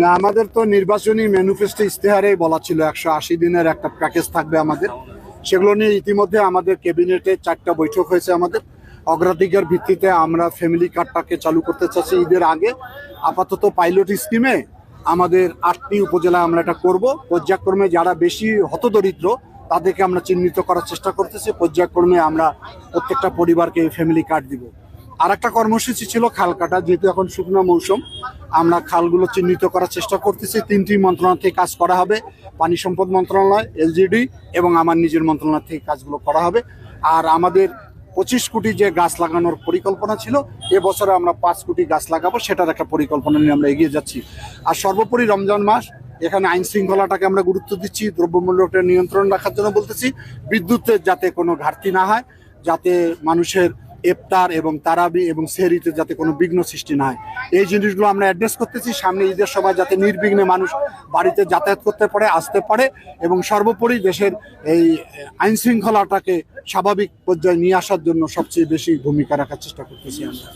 আমাদের তো নির্বাচনী ম্যানিফেস্টো ইশতেহারেই বলা ছিল 180 দিনের একটা প্যাকেজ থাকবে আমাদের। সেগুলো নিয়ে ইতিমধ্যে আমাদের ক্যাবিনেটে 4টা বৈঠক হয়েছে। আমাদের অগ্রাধিকার ভিত্তিতে আমরা ফ্যামিলি কার্ডটাকে চালু করতে চাচ্ছি ঈদের আগে। আপাতত পাইলট স্কিমে আমাদের 8টি উপজেলায় আমরা এটা করব। পর্যায়ক্রমে যারা বেশি হতদরিদ্র তাদেরকে আমরা চিহ্নিত করার চেষ্টা করতেছি। পর্যায়ক্রমে আমরা প্রত্যেকটা পরিবারকে ফ্যামিলি কার্ড দিব। আর একটা কর্মসূচি ছিল খাল কাটা, যেহেতু এখন শুকনো মৌসুম, আমরা খালগুলো চিহ্নিত করার চেষ্টা করতেছি। 3টি মন্ত্রণালয় থেকে কাজ করা হবে, পানি সম্পদ মন্ত্রণালয়, এলজিডি এবং আমার নিজের মন্ত্রণালয় থেকে কাজগুলো করা হবে। আর আমাদের 25 কোটি যে গাছ লাগানোর পরিকল্পনা ছিল, এবছরে আমরা 5 কোটি গাছ লাগাবো, সেটার একটা পরিকল্পনা নিয়ে আমরা এগিয়ে যাচ্ছি। আর সর্বোপরি রমজান মাস, এখানে আইন শৃঙ্খলাটাকে আমরা গুরুত্ব দিচ্ছি, দ্রব্যমূল্যটা নিয়ন্ত্রণ রাখার জন্য বলতেছি, বিদ্যুতের যাতে কোনো ঘাটতি না হয়, যাতে মানুষের ইফতার এবং তারাবি এবং সেহরিতে যাতে কোনো বিঘ্ন সৃষ্টি না হয়, এই জিনিসগুলো আমরা অ্যাড্রেস করতেছি। সামনে ঈদের সময় যাতে নির্বিঘ্নে মানুষ বাড়িতে যাতায়াত করতে পারে, আসতে পারে, এবং সর্বোপরি দেশের এই আইন শৃঙ্খলাটাকে স্বাভাবিক পর্যায়ে নিয়ে আসার জন্য সবচেয়ে বেশি ভূমিকা রাখার চেষ্টা করতেছি আমরা।